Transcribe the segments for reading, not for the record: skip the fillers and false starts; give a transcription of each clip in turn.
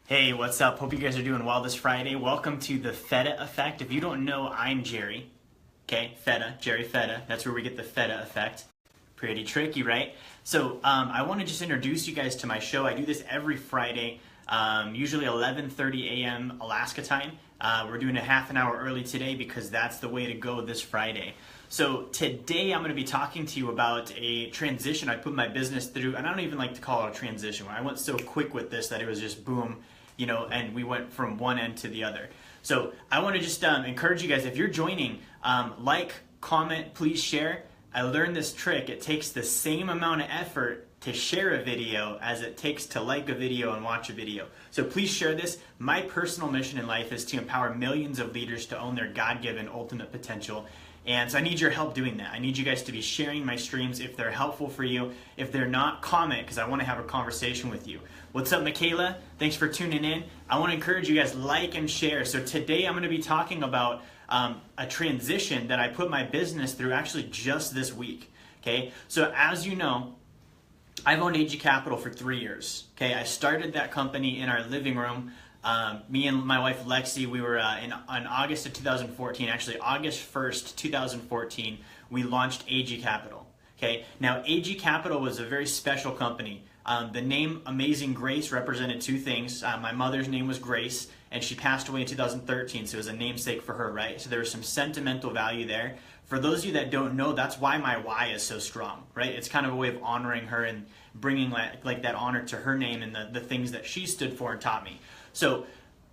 Hey, what's up? Hope you guys are doing well this Friday. Welcome to the Fetta effect. If you don't know, I'm Jerry. Okay, Fetta, Jerry Fetta. That's where we get the Fetta effect. Pretty tricky, right? So I want to just introduce you guys to my show. I do this every Friday, usually 11:30 a.m. Alaska time. We're doing a half an hour early today because that's the way to go this Friday. So today I'm going to be talking to you about a transition I put my business through, and I don't even like to call it a transition. I went so quick with this that it was just boom, and we went from one end to the other. So I want to just encourage you guys, if you're joining, like, comment, please share. I learned this trick. It takes the same amount of effort to share a video as it takes to like a video and watch a video. So please share this. My personal mission in life is to empower millions of leaders to own their God-given ultimate potential. And so I need your help doing that. I need you guys to be sharing my streams if they're helpful for you. If they're not, comment, because I want to have a conversation with you. What's up, Michaela? Thanks for tuning in. I want to encourage you guys, like and share. So today I'm going to be talking about a transition that I put my business through actually just this week. Okay, so as you know, I've owned AG Capital for 3 years. Okay, I started that company in our living room. Me and my wife Lexi, we were in August of 2014, actually August 1st, 2014, we launched AG Capital. Okay, now AG Capital was a very special company. The name Amazing Grace represented two things. My mother's name was Grace, and she passed away in 2013, so it was a namesake for her, right? So there was some sentimental value there. For those of you that don't know, that's why my why is so strong, right? It's kind of a way of honoring her and bringing like that honor to her name and the things that she stood for and taught me. So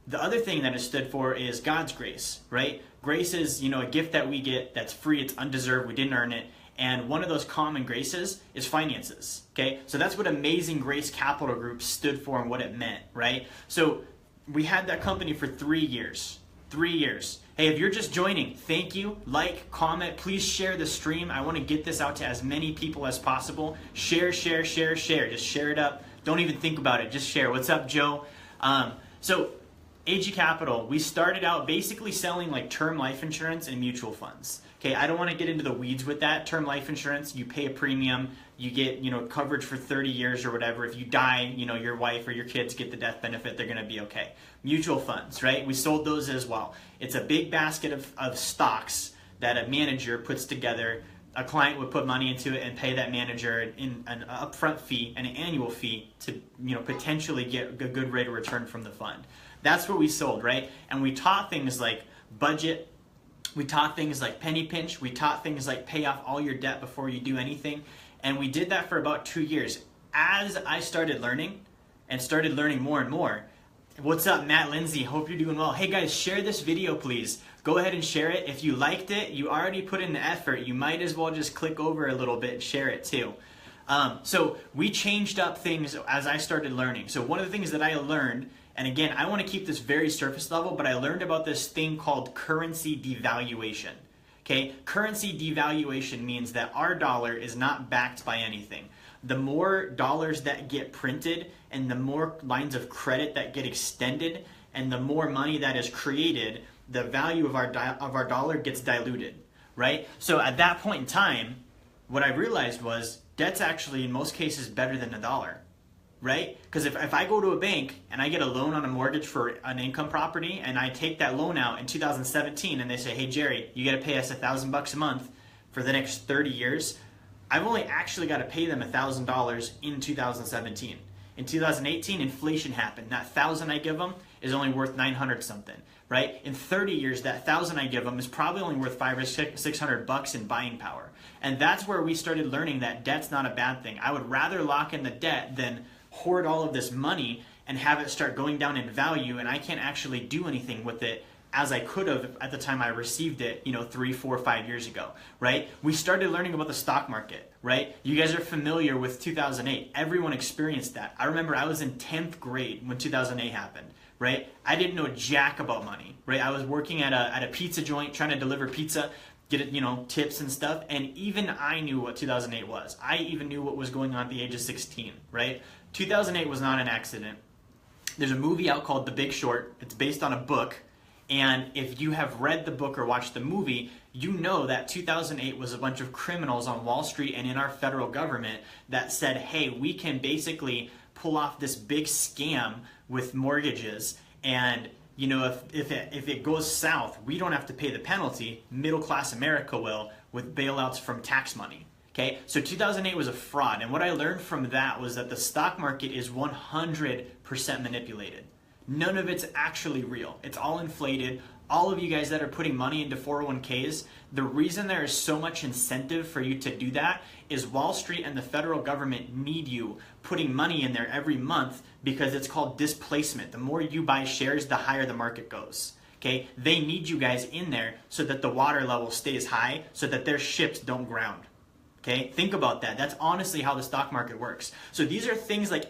the other thing that it stood for is God's grace, right? Grace is, a gift that we get that's free, it's undeserved, we didn't earn it. And one of those common graces is finances, okay? So that's what Amazing Grace Capital Group stood for and what it meant, right? So we had that company for 3 years. 3 years. Hey, if you're just joining, thank you. Like, comment, please share the stream. I want to get this out to as many people as possible. Share, share, share, share. Just share it up. Don't even think about it. Just share. What's up, Joe? So AG Capital, we started out basically selling like term life insurance and mutual funds. Okay, I don't want to get into the weeds with that. Term life insurance, you pay a premium, you get, coverage for 30 years or whatever. If you die, your wife or your kids get the death benefit, they're going to be okay. Mutual funds, right? We sold those as well. It's a big basket of stocks that a manager puts together. A client would put money into it and pay that manager an upfront fee, an annual fee to potentially get a good rate of return from the fund. That's what we sold, right? And we taught things like budget. We taught things like penny pinch. We taught things like pay off all your debt before you do anything. And we did that for about 2 years. As I started learning and started learning more and more, what's up, Matt Lindsay? Hope you're doing well. Hey guys, share this video, please. Go ahead and share it. If you liked it, you already put in the effort. You might as well just click over a little bit and share it too. So we changed up things as I started learning. So one of the things that I learned, and again, I want to keep this very surface level, but I learned about this thing called currency devaluation. Okay, currency devaluation means that our dollar is not backed by anything. The more dollars that get printed and the more lines of credit that get extended and the more money that is created, the value of our dollar gets diluted, right? So at that point in time, what I realized was debt's actually in most cases better than a dollar, right? Because if I go to a bank and I get a loan on a mortgage for an income property and I take that loan out in 2017 and they say, hey Jerry, you got to pay us $1,000 a month for the next 30 years, I've only actually got to pay them $1,000 in 2017. In 2018, inflation happened. That $1,000 I give them is only worth 900 something, right? In 30 years, that $1,000 I give them is probably only worth $500 or $600 in buying power. And that's where we started learning that debt's not a bad thing. I would rather lock in the debt than hoard all of this money and have it start going down in value, and I can't actually do anything with it as I could have at the time I received it, 3, 4, 5 years ago, right? We started learning about the stock market, right? You guys are familiar with 2008. Everyone experienced that. I remember I was in 10th grade when 2008 happened, right? I didn't know jack about money, right? I was working at a pizza joint trying to deliver pizza, get it, tips and stuff, and even I knew what 2008 was. I even knew what was going on at the age of 16, right? 2008 was not an accident. There's a movie out called The Big Short. It's based on a book. And if you have read the book or watched the movie, you know that 2008 was a bunch of criminals on Wall Street and in our federal government that said, hey, we can basically pull off this big scam with mortgages, and if it goes south, we don't have to pay the penalty. Middle class America will, with bailouts from tax money. Okay, so 2008 was a fraud, and what I learned from that was that the stock market is 100% manipulated. None of it's actually real. It's all inflated. All of you guys that are putting money into 401ks, the reason there is so much incentive for you to do that is Wall Street and the federal government need you putting money in there every month, because it's called displacement. The more you buy shares, the higher the market goes. Okay, they need you guys in there so that the water level stays high, so that their ships don't ground. Okay, think about that. That's honestly how the stock market works. So these are things like,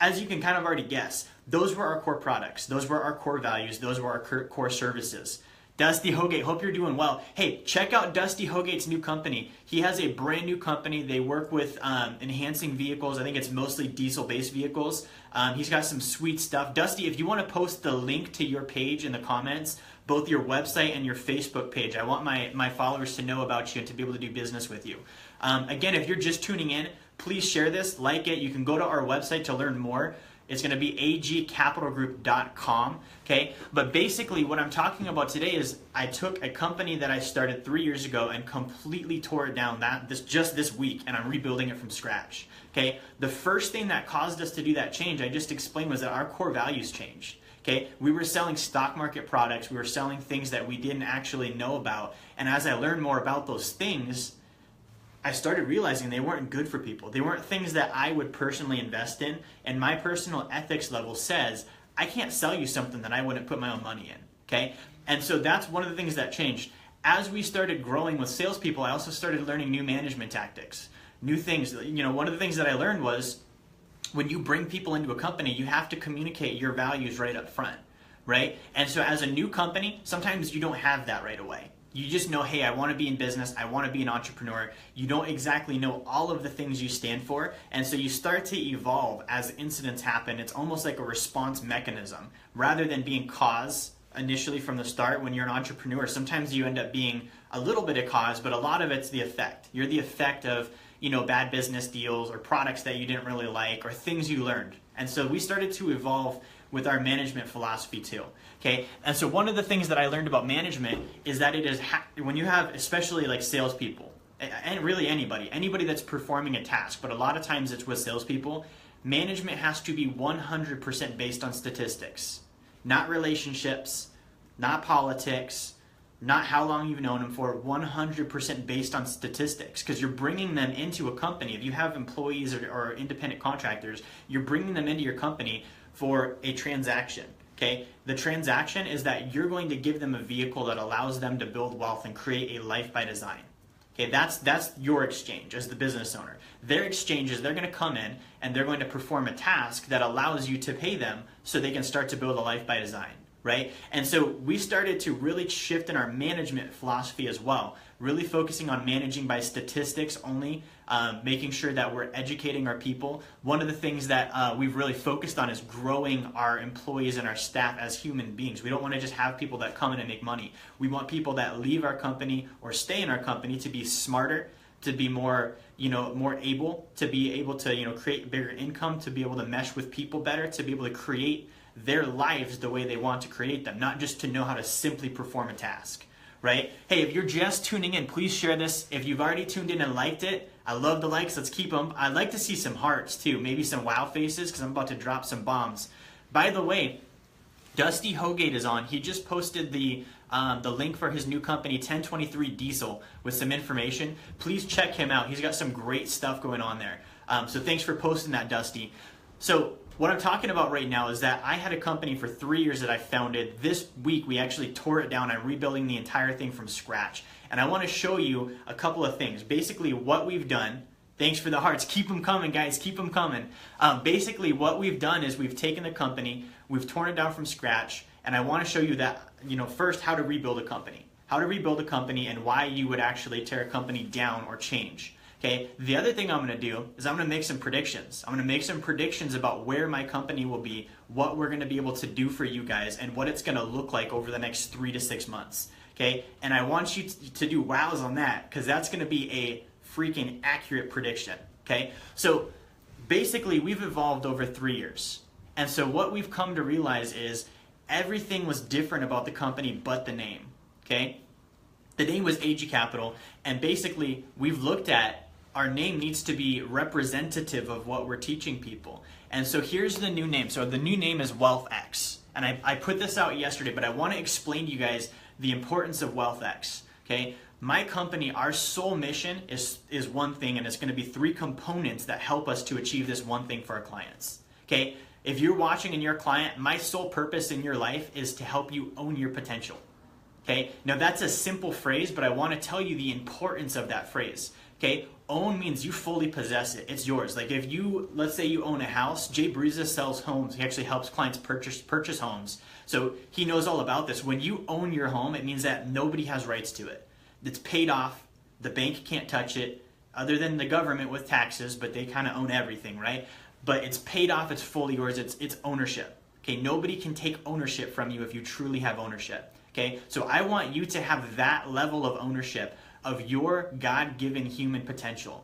as you can kind of already guess, those were our core products. Those were our core values. Those were our core services. Dusty Hogate, hope you're doing well. Hey, check out Dusty Hogate's new company. He has a brand new company. They work with enhancing vehicles. I think it's mostly diesel-based vehicles. He's got some sweet stuff. Dusty, if you want to post the link to your page in the comments, both your website and your Facebook page, I want my followers to know about you and to be able to do business with you. Again, if you're just tuning in, please share this, like it. You can go to our website to learn more. It's going to be agcapitalgroup.com, okay? But basically what I'm talking about today is I took a company that I started 3 years ago and completely tore it down just this week, and I'm rebuilding it from scratch, okay? The first thing that caused us to do that change, I just explained, was that our core values changed. Okay, we were selling stock market products. We were selling things that we didn't actually know about. And as I learned more about those things, I started realizing they weren't good for people. They weren't things that I would personally invest in. And my personal ethics level says, I can't sell you something that I wouldn't put my own money in. Okay, and so that's one of the things that changed. As we started growing with salespeople, I also started learning new management tactics, new things. One of the things that I learned was, when you bring people into a company, you have to communicate your values right up front, right? And so as a new company, sometimes you don't have that right away. You just know, hey, I want to be in business. I want to be an entrepreneur. You don't exactly know all of the things you stand for. And so you start to evolve as incidents happen. It's almost like a response mechanism. Rather than being cause initially from the start when you're an entrepreneur, sometimes you end up being a little bit of cause, but a lot of it's the effect. You're the effect of bad business deals or products that you didn't really like or things you learned. And so we started to evolve with our management philosophy too. Okay, and so one of the things that I learned about management is that it is when you have, especially like salespeople, and really anybody that's performing a task, but a lot of times it's with salespeople, management has to be 100% based on statistics, not relationships, not politics, not how long you've known them for, 100% based on statistics, because you're bringing them into a company. If you have employees or independent contractors, you're bringing them into your company for a transaction, okay? The transaction is that you're going to give them a vehicle that allows them to build wealth and create a life by design. Okay, that's your exchange as the business owner. Their exchange is they're going to come in and they're going to perform a task that allows you to pay them so they can start to build a life by design. Right? And so we started to really shift in our management philosophy as well, really focusing on managing by statistics only, making sure that we're educating our people. One of the things that we've really focused on is growing our employees and our staff as human beings. We don't want to just have people that come in and make money. We want people that leave our company or stay in our company to be smarter, to be more able to create bigger income, to be able to mesh with people better, to be able to create their lives the way they want to create them, not just to know how to simply perform a task, right? Hey, if you're just tuning in, please share this. If you've already tuned in and liked it, I love the likes. Let's keep them. I'd like to see some hearts too, maybe some wow faces, because I'm about to drop some bombs. By the way, Dusty Hogate is on. He just posted the link for his new company, 1023 Diesel, with some information. Please check him out. He's got some great stuff going on there. So thanks for posting that, Dusty. So what I'm talking about right now is that I had a company for 3 years that I founded. This week we actually tore it down. I'm rebuilding the entire thing from scratch. And I want to show you a couple of things. Basically what we've done, thanks for the hearts, keep them coming guys, keep them coming. Basically what we've done is we've taken the company, we've torn it down from scratch, and I want to show you that, first how to rebuild a company. How to rebuild a company and why you would actually tear a company down or change. Okay, the other thing I'm going to do is I'm going to make some predictions. I'm going to make some predictions about where my company will be, what we're going to be able to do for you guys, and what it's going to look like over the next 3 to 6 months. Okay, and I want you to do wows on that, because that's going to be a freaking accurate prediction. Okay, so basically we've evolved over 3 years. And so what we've come to realize is everything was different about the company but the name, okay? The name was AG Capital, and basically we've looked at our name needs to be representative of what we're teaching people. And so here's the new name. So the new name is WealthX. And I put this out yesterday, but I want to explain to you guys the importance of WealthX, okay? My company, our sole mission is one thing, and it's going to be 3 components that help us to achieve this one thing for our clients, okay? If you're watching and you're a client, my sole purpose in your life is to help you own your potential, okay? Now that's a simple phrase, but I want to tell you the importance of that phrase, okay? Own means you fully possess it. It's yours. Like if you, let's say you own a house, Jay Breeza sells homes. He actually helps clients purchase homes. So he knows all about this. When you own your home, it means that nobody has rights to it. It's paid off. The bank can't touch it other than the government with taxes, but they kind of own everything, right? But it's paid off. It's fully yours. It's ownership. Okay, nobody can take ownership from you if you truly have ownership. Okay, so I want you to have that level of ownership of your God-given human potential.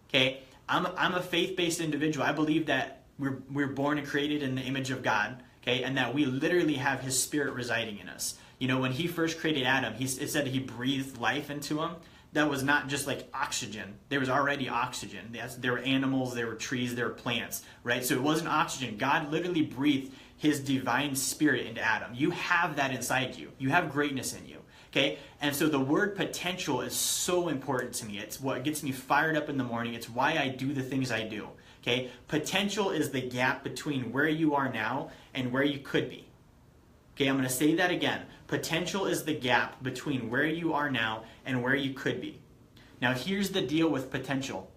Okay, I'm a faith-based individual. I believe that we're born and created in the image of God. Okay, and that we literally have His Spirit residing in us. You know, when He first created Adam, it said He breathed life into him. That was not just like oxygen. There was already oxygen. There were animals, there were trees, there were plants, right? So it wasn't oxygen. God literally breathed His divine spirit into Adam. You have that inside you. You have greatness in you, okay? And so the word potential is so important to me. It's what gets me fired up in the morning. It's why I do the things I do, okay? Potential is the gap between where you are now and where you could be. Okay, I'm going to say that again. Potential is the gap between where you are now and where you could be. Now, here's the deal with potential.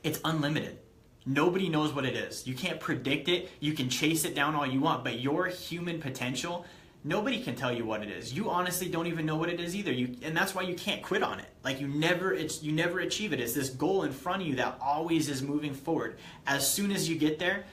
It's unlimited. Nobody knows what it is. You can't predict it. You can chase it down all you want, but your human potential, nobody can tell you what it is. You honestly don't even know what it is either. And that's why you can't quit on it. Like you never achieve it. It's this goal in front of you that always is moving forward. As soon as you get there,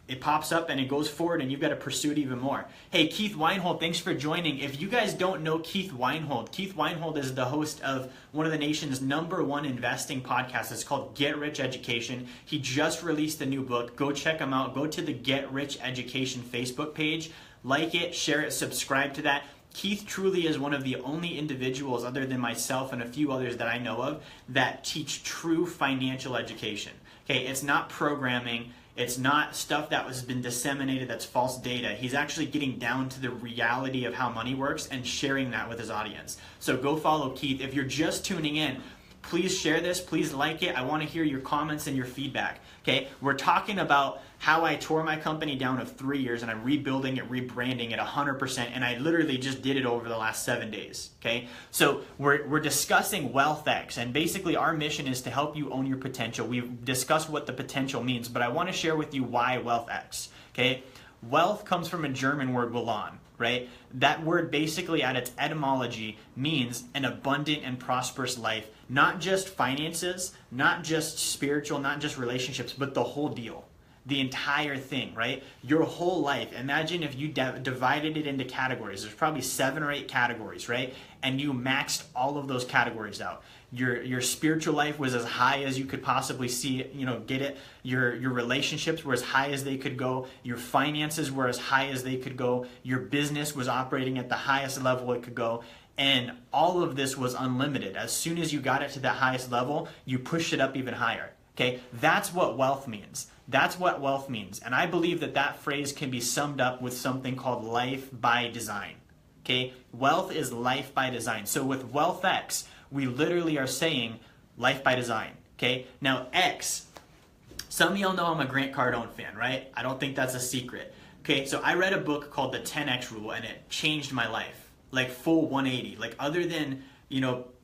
it pops up and it goes forward and you've got to pursue it even more. Hey, Keith Weinhold, thanks for joining. If you guys don't know Keith Weinhold is the host of one of the nation's #1 investing podcasts. It's called Get Rich Education. He just released a new book. Go check him out. Go to the Get Rich Education Facebook page. Like it, share it, subscribe to that. Keith truly is one of the only individuals other than myself and a few others that I know of that teach true financial education. Okay, it's not programming. It's not stuff that has been disseminated that's false data. He's actually getting down to the reality of how money works and sharing that with his audience. So go follow Keith. If you're just tuning in, please share this. Please like it. I want to hear your comments and your feedback. Okay, we're talking about how I tore my company down of 3 years and I'm rebuilding it, rebranding it 100%, and I literally just did it over the last 7 days. Okay, so we're discussing WealthX, and basically our mission is to help you own your potential. We've discussed what the potential means, but I want to share with you why WealthX. Okay, wealth comes from a German word Wohlan, right? That word basically at its etymology means an abundant and prosperous life. Not just finances, not just spiritual, not just relationships, but the whole deal. The entire thing, right? Your whole life. Imagine if you divided it into categories. There's probably 7 or 8 categories, right? And you maxed all of those categories out. Your spiritual life was as high as you could possibly see it, get it. Your relationships were as high as they could go. Your finances were as high as they could go. Your business was operating at the highest level it could go. And all of this was unlimited. As soon as you got it to the highest level, you pushed it up even higher. Okay, that's what wealth means. That's what wealth means. And I believe that that phrase can be summed up with something called life by design. Okay, wealth is life by design. So with WealthX, we literally are saying life by design. Okay, now X, some of y'all know I'm a Grant Cardone fan, right? I don't think that's a secret. Okay, so I read a book called the 10X Rule and it changed my life. Like full 180. Like other than,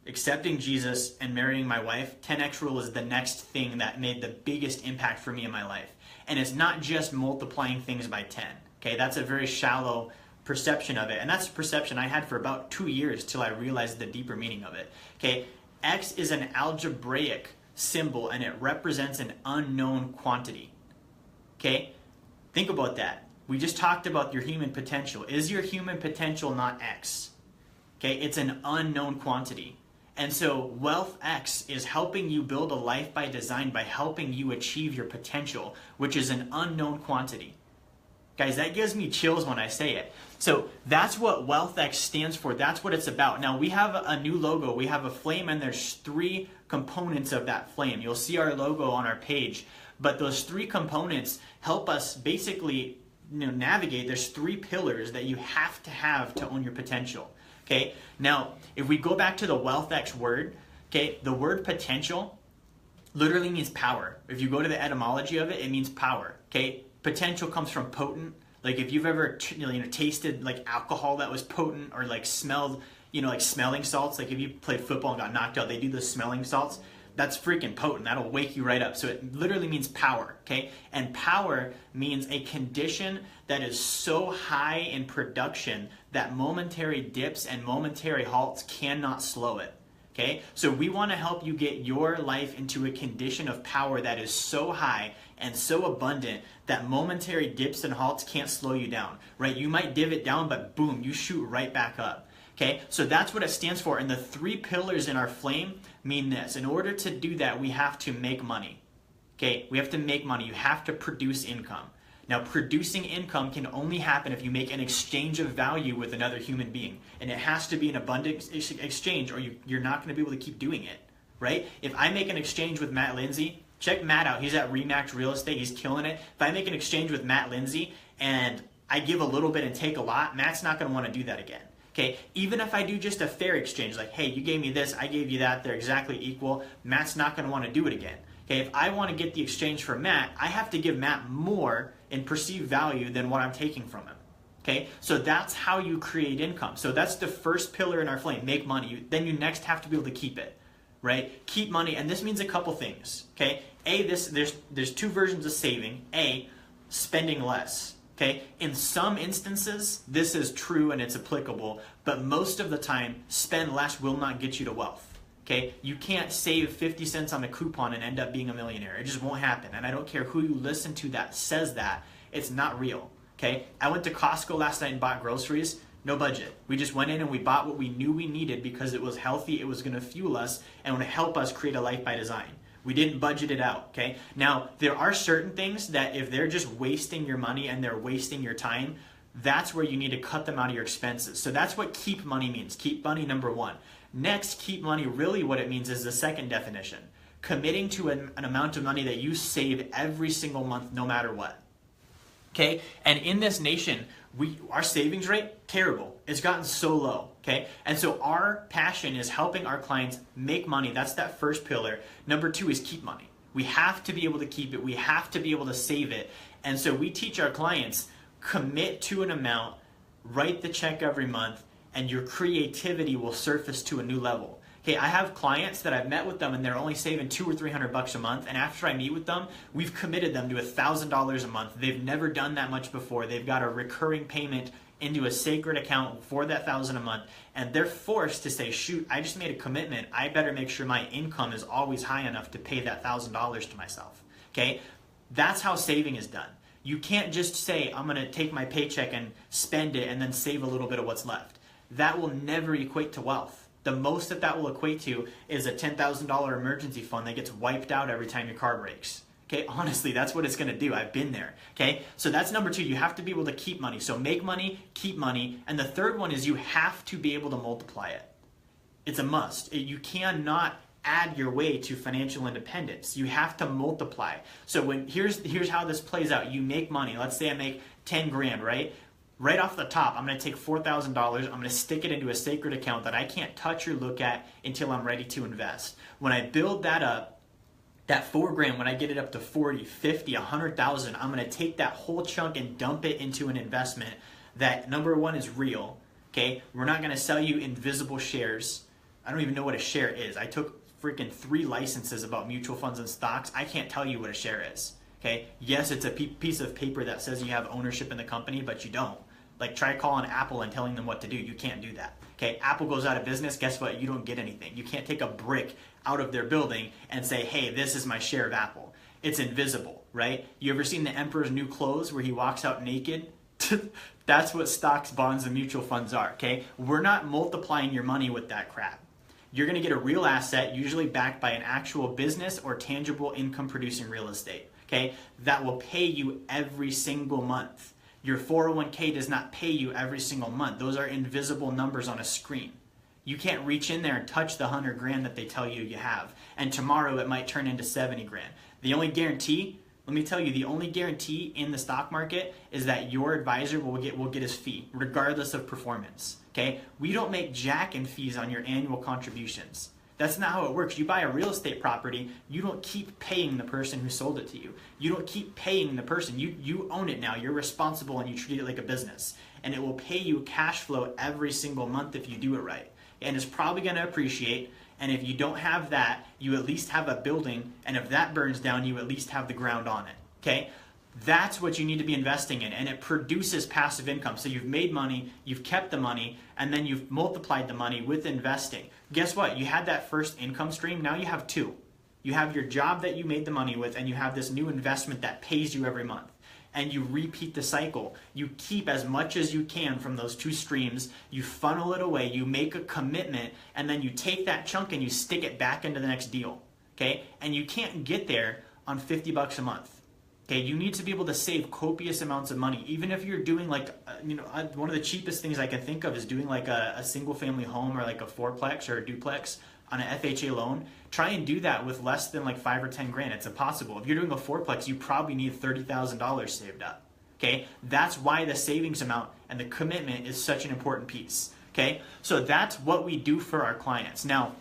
accepting Jesus and marrying my wife, 10X Rule is the next thing that made the biggest impact for me in my life. And it's not just multiplying things by 10. Okay, that's a very shallow perception of it. And that's a perception I had for about 2 years till I realized the deeper meaning of it. Okay, X is an algebraic symbol and it represents an unknown quantity. Okay, think about that. We just talked about your human potential. Is your human potential not X? Okay, it's an unknown quantity. And so Wealth X is helping you build a life by design by helping you achieve your potential, which is an unknown quantity. Guys, that gives me chills when I say it. So that's what Wealth X stands for. That's what it's about. Now we have a new logo. We have a flame, and there's 3 components of that flame. You'll see our logo on our page, but those 3 components help us basically navigate. There's 3 pillars that you have to own your potential. Okay. Now, if we go back to the Wealth X word, okay, the word potential literally means power. If you go to the etymology of it, it means power. Okay. Potential comes from potent. Like if you've ever tasted like alcohol that was potent, or like smelled, like smelling salts. Like if you played football and got knocked out, they do the smelling salts. That's freaking potent. That'll wake you right up. So it literally means power, okay? And power means a condition that is so high in production that momentary dips and momentary halts cannot slow it. Okay, so we want to help you get your life into a condition of power that is so high and so abundant that momentary dips and halts can't slow you down, right? You might divot down, but boom, you shoot right back up. Okay, so that's what it stands for. And the 3 pillars in our flame mean this. In order to do that, we have to make money. Okay, we have to make money. You have to produce income. Now, producing income can only happen if you make an exchange of value with another human being. And it has to be an abundant exchange, or you're not going to be able to keep doing it, right? If I make an exchange with Matt Lindsay, check Matt out. He's at Remax Real Estate. He's killing it. If I make an exchange with Matt Lindsay and I give a little bit and take a lot, Matt's not going to want to do that again. Okay, even if I do just a fair exchange, like, hey, you gave me this, I gave you that, they're exactly equal, Matt's not going to want to do it again. Okay, if I want to get the exchange from Matt, I have to give Matt more in perceived value than what I'm taking from him. Okay, so that's how you create income. So that's the first pillar in our flame, make money. Then you next have to be able to keep it, right? Keep money, and this means a couple things. Okay, there's 2 versions of saving. A, spending less. Okay, in some instances, this is true and it's applicable, but most of the time, spend less will not get you to wealth. Okay, you can't save 50 cents on a coupon and end up being a millionaire. It just won't happen. And I don't care who you listen to that says that, it's not real. Okay, I went to Costco last night and bought groceries, no budget. We just went in and we bought what we knew we needed because it was healthy, it was going to fuel us, and would help us create a life by design. We didn't budget it out, okay? Now, there are certain things that if they're just wasting your money and they're wasting your time, that's where you need to cut them out of your expenses. So that's what keep money means. Keep money, number 1. Next, keep money, really what it means is the second definition. Committing to an amount of money that you save every single month, no matter what. Okay? And in this nation, our savings rate, terrible. It's gotten so low. Okay, and so our passion is helping our clients make money. That's that first pillar. Number 2 is keep money. We have to be able to keep it. We have to be able to save it. And so we teach our clients, commit to an amount, write the check every month, and your creativity will surface to a new level. Okay, I have clients that I've met with them and they're only saving $200 or $300 a month. And after I meet with them, we've committed them to $1,000 a month. They've never done that much before. They've got a recurring payment into a sacred account for that $1,000 a month, and they're forced to say, shoot, I just made a commitment. I better make sure my income is always high enough to pay that $1,000 to myself. Okay, that's how saving is done. You can't just say, I'm going to take my paycheck and spend it and then save a little bit of what's left. That will never equate to wealth. The most that will equate to is a $10,000 emergency fund that gets wiped out every time your car breaks. Okay, honestly, that's what it's going to do. I've been there. Okay, so that's number 2. You have to be able to keep money. So make money, keep money. And the third one is you have to be able to multiply it. It's a must. You cannot add your way to financial independence. You have to multiply. So here's how this plays out. You make money. Let's say I make 10 grand, right? Right off the top, I'm going to take $4,000. I'm going to stick it into a sacred account that I can't touch or look at until I'm ready to invest. When I build that up, that $4 grand, when I get it up to 40, 50, 100,000, I'm going to take that whole chunk and dump it into an investment that, number 1, is real. Okay, we're not going to sell you invisible shares. I don't even know what a share is. I took freaking 3 licenses about mutual funds and stocks. I can't tell you what a share is. Okay, yes, it's a piece of paper that says you have ownership in the company, but you don't. Like, try calling Apple and telling them what to do. You can't do that. Okay, Apple goes out of business. Guess what? You don't get anything. You can't take a brick out of their building and say, hey, this is my share of Apple. It's invisible, right? You ever seen The Emperor's New Clothes where he walks out naked? That's what stocks, bonds, and mutual funds are, okay? We're not multiplying your money with that crap. you're going to get a real asset, usually backed by an actual business or tangible income producing real estate, okay, that will pay you every single month. Your 401k does not pay you every single month. Those are invisible numbers on a screen. You can't reach in there and touch the 100 grand that they tell you you have. And tomorrow it might turn into 70 grand. The only guarantee, let me tell you, the only guarantee in the stock market is that your advisor will get his fee, regardless of performance. Okay? We don't make jack in fees on your annual contributions. That's not how it works. You buy a real estate property, you don't keep paying the person who sold it to you. You don't keep paying the person. You own it now. You're responsible and you treat it like a business. And it will pay you cash flow every single month if you do it right. And it's probably going to appreciate. And if you don't have that, you at least have a building. And if that burns down, you at least have the ground on it. Okay? That's what you need to be investing in. And it produces passive income. So you've made money, you've kept the money, and then you've multiplied the money with investing. Guess what? You had that first income stream. Now you have two. You have your job that you made the money with, and you have this new investment that pays you every month. And you repeat the cycle. You keep as much as you can from those two streams, you funnel it away, you make a commitment, and then you take that chunk and you stick it back into the next deal. Okay? And you can't get there on $50 a month. Okay, you need to be able to save copious amounts of money. Even if you're doing like, one of the cheapest things I can think of is doing like a single family home or like a fourplex or a duplex on an FHA loan. Try and do that with less than like 5 or 10 grand. It's impossible. If you're doing a fourplex, you probably need $30,000 saved up. Okay, that's why the savings amount and the commitment is such an important piece. Okay, so that's what we do for our clients. Now,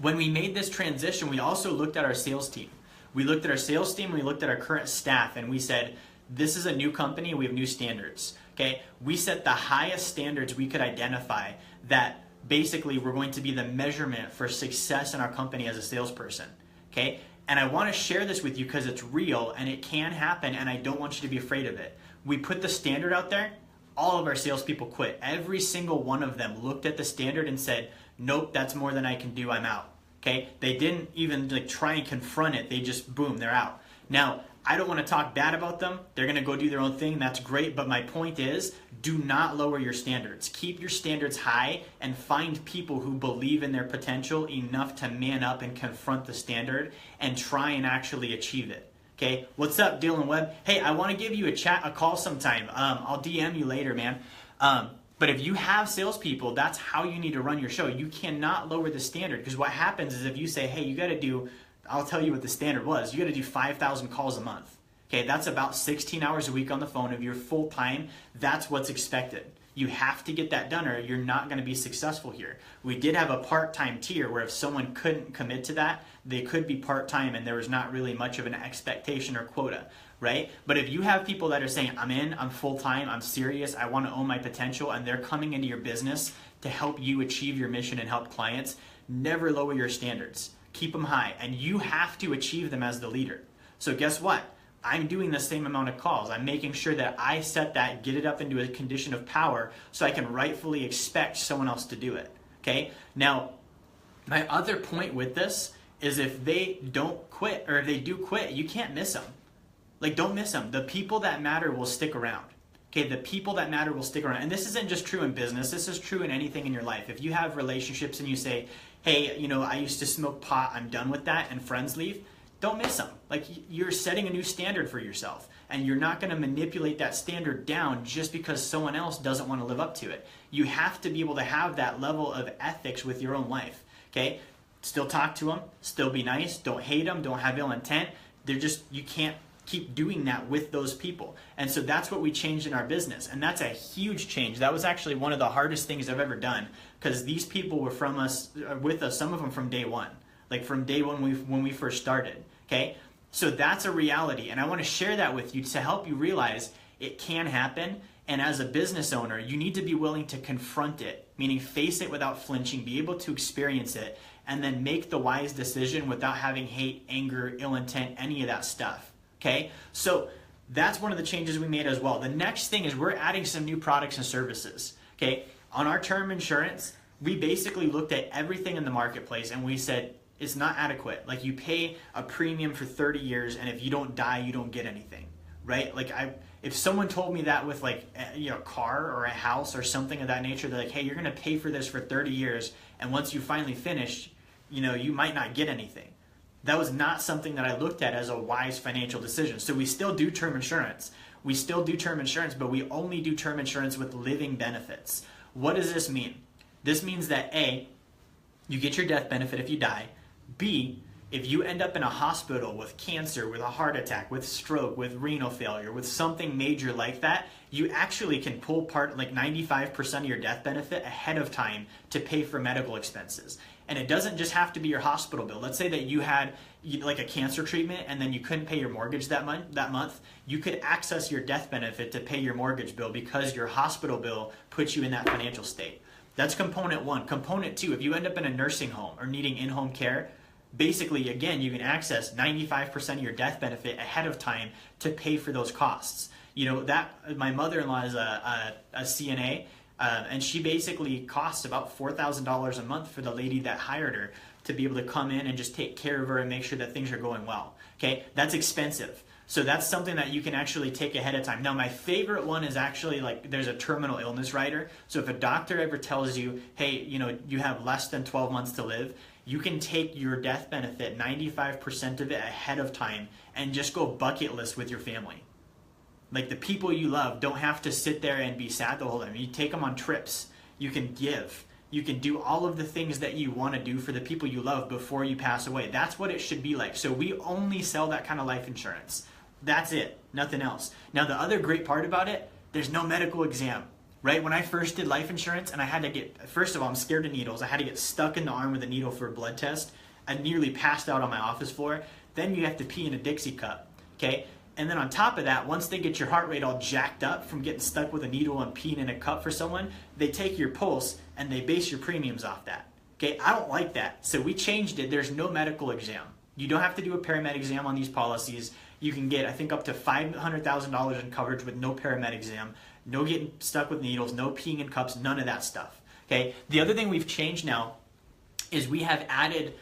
when we made this transition, we also looked at our sales team. We looked at our sales team, we looked at our current staff, and we said, this is a new company, we have new standards. Okay, we set the highest standards we could identify that basically were going to be the measurement for success in our company as a salesperson. Okay, and I want to share this with you because it's real and it can happen, and I don't want you to be afraid of it. We put the standard out there, all of our salespeople quit. Every single one of them looked at the standard and said, nope, that's more than I can do, I'm out. Okay, they didn't even like try and confront it. They just, boom, they're out. Now, I don't want to talk bad about them. They're going to go do their own thing. That's great. But my point is, do not lower your standards. Keep your standards high and find people who believe in their potential enough to man up and confront the standard and try and actually achieve it. Okay, what's up, Dylan Webb? Hey, I want to give you a call sometime. I'll DM you later, man. But if you have salespeople, that's how you need to run your show. You cannot lower the standard, because what happens is if you say, hey, you got to do, I'll tell you what the standard was. You got to do 5,000 calls a month. Okay, that's about 16 hours a week on the phone. If you're full time, that's what's expected. You have to get that done or you're not going to be successful here. We did have a part-time tier where if someone couldn't commit to that, they could be part-time and there was not really much of an expectation or quota. Right? But if you have people that are saying, I'm in, I'm full-time, I'm serious, I want to own my potential, and they're coming into your business to help you achieve your mission and help clients, never lower your standards. Keep them high, and you have to achieve them as the leader. So guess what? I'm doing the same amount of calls. I'm making sure that I set that, get it up into a condition of power so I can rightfully expect someone else to do it. Okay? Now, my other point with this is if they don't quit, or if they do quit, you can't miss them. Like, don't miss them. The people that matter will stick around. Okay, the people that matter will stick around. And this isn't just true in business. This is true in anything in your life. If you have relationships and you say, hey, I used to smoke pot, I'm done with that, and friends leave, don't miss them. Like, you're setting a new standard for yourself. And you're not going to manipulate that standard down just because someone else doesn't want to live up to it. You have to be able to have that level of ethics with your own life. Okay, still talk to them, still be nice, don't hate them, don't have ill intent. You can't keep doing that with those people. And so that's what we changed in our business. And that's a huge change. That was actually one of the hardest things I've ever done, because these people were with us, some of them from day one, like from day one when we first started. Okay. So that's a reality. And I want to share that with you to help you realize it can happen. And as a business owner, you need to be willing to confront it, meaning face it without flinching, be able to experience it, and then make the wise decision without having hate, anger, ill intent, any of that stuff. Okay, so that's one of the changes we made as well. The next thing is we're adding some new products and services. Okay, on our term insurance, we basically looked at everything in the marketplace and we said it's not adequate. Like, you pay a premium for 30 years and if you don't die, you don't get anything, right? Like, If someone told me that with like a car or a house or something of that nature, they're like, hey, you're going to pay for this for 30 years, and once you finally finish, you might not get anything. That was not something that I looked at as a wise financial decision. So we still do term insurance. We still do term insurance, but we only do term insurance with living benefits. What does this mean? This means that A, you get your death benefit if you die. B, if you end up in a hospital with cancer, with a heart attack, with stroke, with renal failure, with something major like that, you actually can pull part like 95% of your death benefit ahead of time to pay for medical expenses. And it doesn't just have to be your hospital bill. Let's say that you had like a cancer treatment and then you couldn't pay your mortgage that month. You could access your death benefit to pay your mortgage bill because your hospital bill puts you in that financial state. That's component one. Component two, if you end up in a nursing home or needing in-home care, basically, again, you can access 95% of your death benefit ahead of time to pay for those costs. My mother-in-law is a CNA, and she basically costs about $4,000 a month for the lady that hired her to be able to come in and just take care of her and make sure that things are going well. Okay, that's expensive. So that's something that you can actually take ahead of time. Now, my favorite one is actually like there's a terminal illness rider. So if a doctor ever tells you, hey, you have less than 12 months to live, you can take your death benefit, 95% of it ahead of time, and just go bucket list with your family. Like the people you love don't have to sit there and be sad the whole time. You take them on trips. You can give. You can do all of the things that you want to do for the people you love before you pass away. That's what it should be like. So we only sell that kind of life insurance. That's it. Nothing else. Now, the other great part about it, there's no medical exam. Right? When I first did life insurance and I had to first of all, I'm scared of needles. I had to get stuck in the arm with a needle for a blood test. I nearly passed out on my office floor. Then you have to pee in a Dixie cup. Okay? And then on top of that, once they get your heart rate all jacked up from getting stuck with a needle and peeing in a cup for someone, they take your pulse and they base your premiums off that. Okay? I don't like that. So we changed it. There's no medical exam. You don't have to do a paramed exam on these policies. You can get, I think, up to $500,000 in coverage with no paramed exam. No getting stuck with needles, no peeing in cups, none of that stuff. Okay. The other thing we've changed now is we have added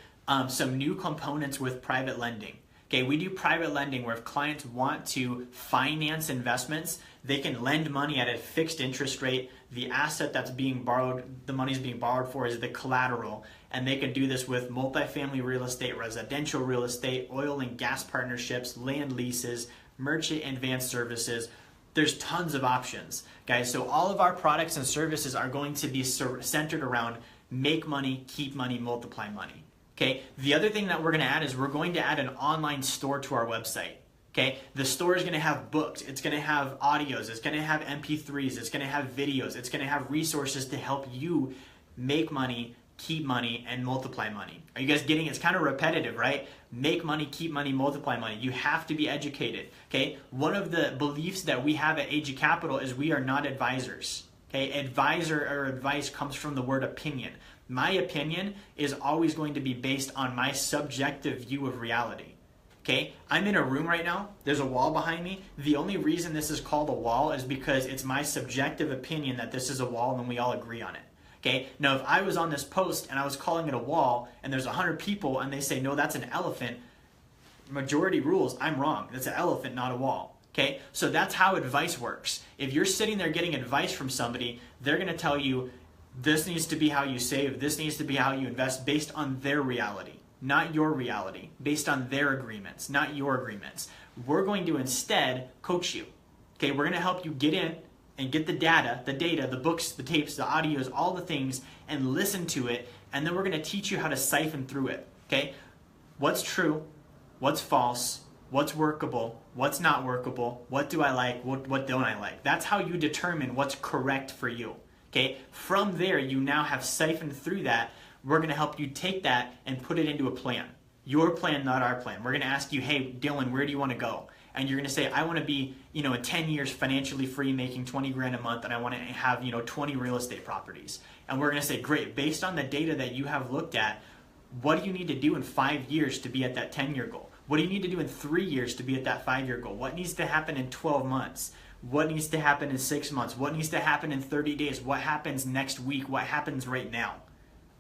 some new components with private lending. Okay, we do private lending where if clients want to finance investments, they can lend money at a fixed interest rate. The asset that's being borrowed, the money is being borrowed for is the collateral. And they can do this with multifamily real estate, residential real estate, oil and gas partnerships, land leases, merchant advanced services. There's tons of options, guys. So all of our products and services are going to be centered around make money, keep money, multiply money. Okay. The other thing that we're going to add is we're going to add an online store to our website. Okay. The store is going to have books. It's going to have audios. It's going to have MP3s. It's going to have videos. It's going to have resources to help you make money, keep money, and multiply money. Are you guys getting it? It's kind of repetitive, right? Make money, keep money, multiply money. You have to be educated, okay? One of the beliefs that we have at AG Capital is we are not advisors, okay? Advisor or advice comes from the word opinion. My opinion is always going to be based on my subjective view of reality, okay? I'm in a room right now. There's a wall behind me. The only reason this is called a wall is because it's my subjective opinion that this is a wall and we all agree on it. Okay. Now, if I was on this post and I was calling it a wall and there's 100 people and they say, no, that's an elephant, majority rules, I'm wrong. That's an elephant, not a wall. Okay. So that's how advice works. If you're sitting there getting advice from somebody, they're going to tell you this needs to be how you save. This needs to be how you invest based on their reality, not your reality, based on their agreements, not your agreements. We're going to instead coach you. Okay. We're going to help you get in and get the data, the books, the tapes, the audios, all the things, and listen to it, and then we're going to teach you how to siphon through it, okay? What's true, what's false, what's workable, what's not workable, what do I like, what don't I like? That's how you determine what's correct for you, okay? From there, you now have siphoned through that. We're going to help you take that and put it into a plan. Your plan, not our plan. We're going to ask you, hey, Dylan, where do you want to go? And you're going to say, I want to be, in 10 years financially free, making 20 grand a month, and I want to have, 20 real estate properties. And we're going to say, great, based on the data that you have looked at, what do you need to do in 5 years to be at that 10-year goal? What do you need to do in 3 years to be at that 5-year goal? What needs to happen in 12 months? What needs to happen in 6 months? What needs to happen in 30 days? What happens next week? What happens right now?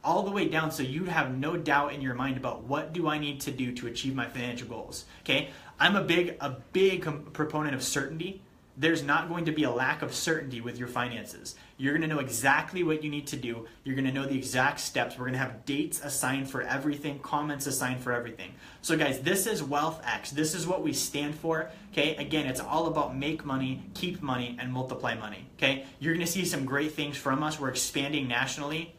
All the way down so you have no doubt in your mind about what do I need to do to achieve my financial goals, okay? I'm a big proponent of certainty, there's not going to be a lack of certainty with your finances. You're going to know exactly what you need to do. You're going to know the exact steps. We're going to have dates assigned for everything, comments assigned for everything. So guys, this is WealthX. This is what we stand for. Okay, again, it's all about make money, keep money, and multiply money. Okay, you're going to see some great things from us. We're expanding nationally.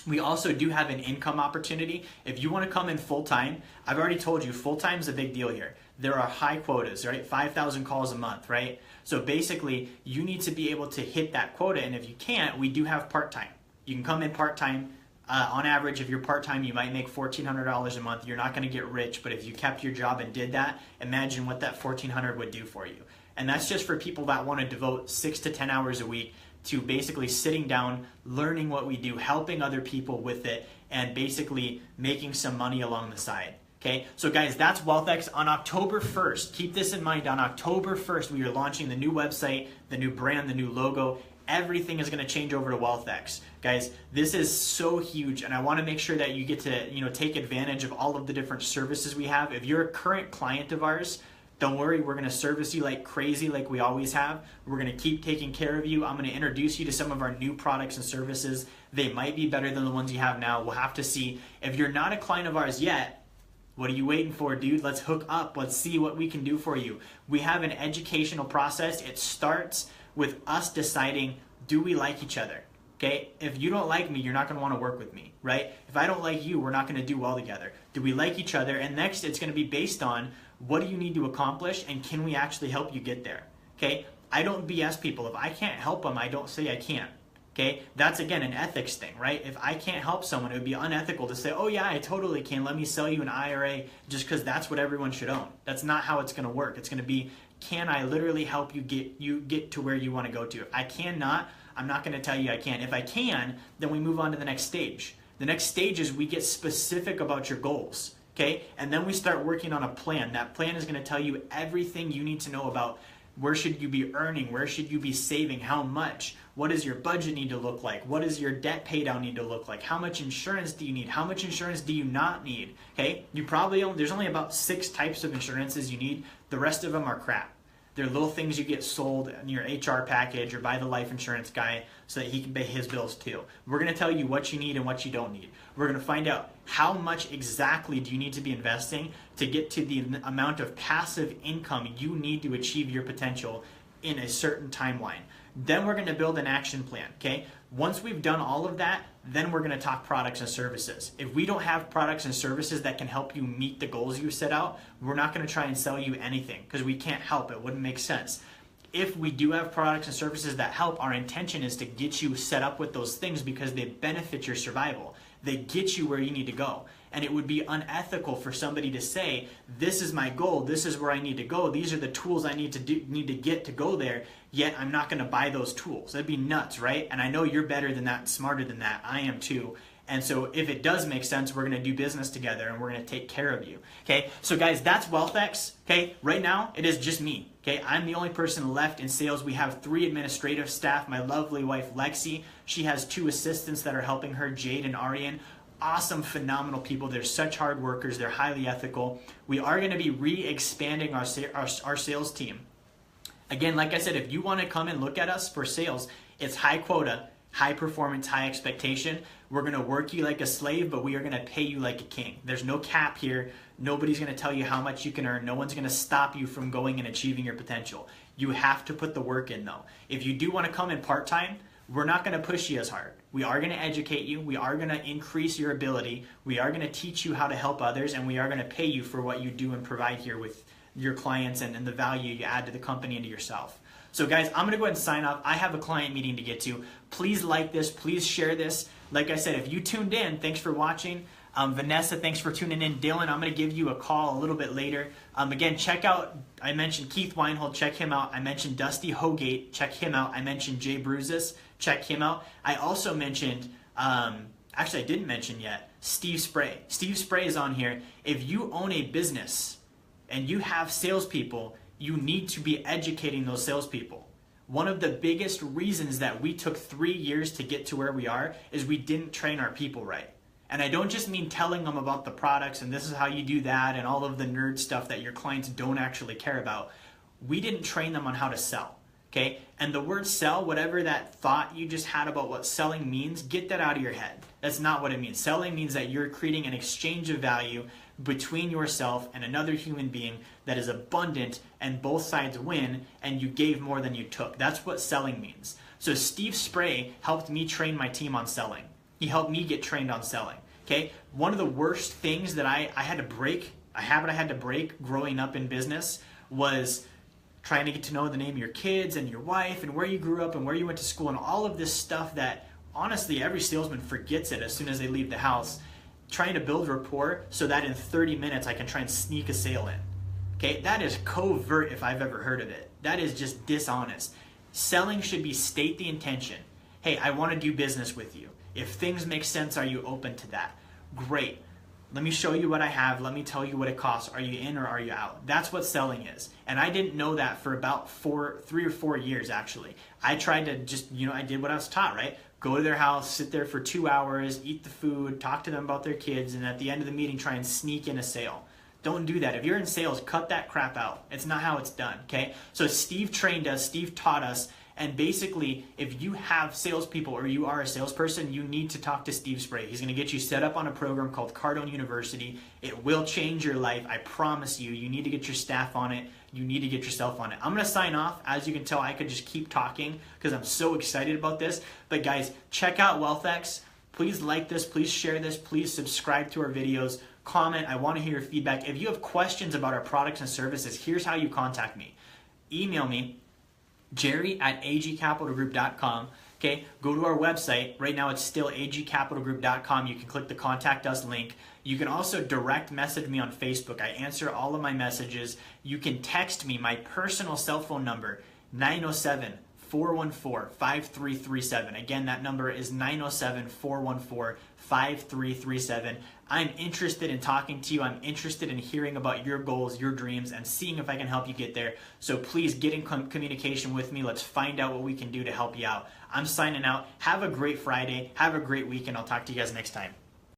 We also do have an income opportunity. If you want to come in full-time, I've already told you full-time is a big deal here. There are high quotas, right? 5,000 calls a month, right? So basically, you need to be able to hit that quota, and if you can't, we do have part-time. You can come in part-time. On average, if you're part-time, you might make $1,400 a month. You're not going to get rich, but if you kept your job and did that, imagine what that $1,400 would do for you. And that's just for people that want to devote 6 to 10 hours a week to basically sitting down, learning what we do, helping other people with it, and basically making some money along the side. Okay, so guys, that's WealthX on October 1st. Keep this in mind. On October 1st, we are launching the new website, the new brand, the new logo. Everything is going to change over to WealthX. Guys, this is so huge, and I want to make sure that you get to take advantage of all of the different services we have. If you're a current client of ours, don't worry, we're going to service you like crazy like we always have. We're going to keep taking care of you. I'm going to introduce you to some of our new products and services. They might be better than the ones you have now. We'll have to see. If you're not a client of ours yet, what are you waiting for, dude? Let's hook up. Let's see what we can do for you. We have an educational process. It starts with us deciding, do we like each other? Okay, if you don't like me, you're not going to want to work with me, right? If I don't like you, we're not going to do well together. Do we like each other? And next, it's going to be based on what do you need to accomplish and can we actually help you get there? Okay, I don't BS people. If I can't help them, I don't say I can't. Okay, that's again an ethics thing, right? If I can't help someone, it would be unethical to say, oh yeah, I totally can. Let me sell you an IRA just because that's what everyone should own. That's not how it's going to work. It's going to be, can I literally help you get to where you want to go to? If I cannot, I'm not going to tell you I can. If I can, then we move on to the next stage. The next stage is we get specific about your goals, okay? And then we start working on a plan. That plan is going to tell you everything you need to know about where should you be earning, where should you be saving, how much, what does your budget need to look like, what does your debt pay down need to look like, how much insurance do you need, how much insurance do you not need, okay? There's only about 6 types of insurances you need. The rest of them are crap. They're little things you get sold in your HR package or by the life insurance guy so that he can pay his bills too. We're going to tell you what you need and what you don't need. We're going to find out how much exactly do you need to be investing to get to the amount of passive income you need to achieve your potential in a certain timeline. Then we're going to build an action plan, okay? Once we've done all of that, then we're going to talk products and services. If we don't have products and services that can help you meet the goals you set out, we're not going to try and sell you anything because we can't help it. It wouldn't make sense. If we do have products and services that help, our intention is to get you set up with those things because they benefit your survival. They get you where you need to go. And it would be unethical for somebody to say, this is my goal, this is where I need to go, these are the tools I need to get to go there, yet I'm not going to buy those tools. That'd be nuts, right? And I know you're better than that, smarter than that. I am too. And so if it does make sense, we're going to do business together and we're going to take care of you. Okay, so guys, that's WealthX. Okay, right now it is just me. Okay, I'm the only person left in sales. We have 3 administrative staff. My lovely wife, Lexi, she has 2 assistants that are helping her, Jade and Arian. Awesome, phenomenal people. They're such hard workers. They're highly ethical. We are going to be re-expanding our sales team. Again, like I said, if you want to come and look at us for sales, it's high quota, high performance, high expectation. We're going to work you like a slave, but we are going to pay you like a king. There's no cap here. Nobody's going to tell you how much you can earn. No one's going to stop you from going and achieving your potential. You have to put the work in though. If you do want to come in part-time, we're not going to push you as hard. We are going to educate you. We are going to increase your ability. We are going to teach you how to help others, and we are going to pay you for what you do and provide here with your clients and the value you add to the company and to yourself. So guys, I'm going to go ahead and sign off. I have a client meeting to get to. Please like this. Please share this. Like I said, if you tuned in, thanks for watching. Vanessa, thanks for tuning in. Dylan, I'm going to give you a call a little bit later. Again, check out, I mentioned Keith Weinhold, check him out. I mentioned Dusty Hogate, check him out. I mentioned Jay Bruzis, check him out. I also mentioned, actually I didn't mention yet, Steve Spray. Steve Spray is on here. If you own a business and you have salespeople, you need to be educating those salespeople. One of the biggest reasons that we took 3 years to get to where we are is we didn't train our people right. And I don't just mean telling them about the products and this is how you do that and all of the nerd stuff that your clients don't actually care about. We didn't train them on how to sell. Okay, and the word sell, whatever that thought you just had about what selling means, get that out of your head. That's not what it means. Selling means that you're creating an exchange of value between yourself and another human being that is abundant, and both sides win, and you gave more than you took. That's what selling means. So Steve Spray helped me train my team on selling. He helped me get trained on selling. Okay, one of the worst things that I had to break, a habit I had to break growing up in business, was trying to get to know the name of your kids and your wife and where you grew up and where you went to school and all of this stuff that honestly every salesman forgets it as soon as they leave the house. Trying to build rapport so that in 30 minutes I can try and sneak a sale in. Okay, that is covert if I've ever heard of it. That is just dishonest. Selling should be state the intention. Hey, I want to do business with you. If things make sense, are you open to that? Great. Let me show you what I have. Let me tell you what it costs. Are you in or are you out? That's what selling is. And I didn't know that for about 3 or 4 years, actually. I tried to just, I did what I was taught, right? Go to their house, sit there for 2 hours, eat the food, talk to them about their kids, and at the end of the meeting, try and sneak in a sale. Don't do that. If you're in sales, cut that crap out. It's not how it's done, okay? So Steve trained us, Steve taught us, and basically, if you have salespeople or you are a salesperson, you need to talk to Steve Spray. He's going to get you set up on a program called Cardone University. It will change your life. I promise you. You need to get your staff on it. You need to get yourself on it. I'm going to sign off. As you can tell, I could just keep talking because I'm so excited about this. But guys, check out WealthX. Please like this. Please share this. Please subscribe to our videos. Comment. I want to hear your feedback. If you have questions about our products and services, here's how you contact me. Email me. Jerry@agcapitalgroup.com. Okay, go to our website. Right now it's still agcapitalgroup.com. You can click the contact us link. You can also direct message me on Facebook. I answer all of my messages. You can text me my personal cell phone number, 907-414-5337. Again, that number is 907-414-5337. I'm interested in talking to you. I'm interested in hearing about your goals, your dreams, and seeing if I can help you get there. So please get in communication with me. Let's find out what we can do to help you out. I'm signing out. Have a great Friday. Have a great week, and I'll talk to you guys next time.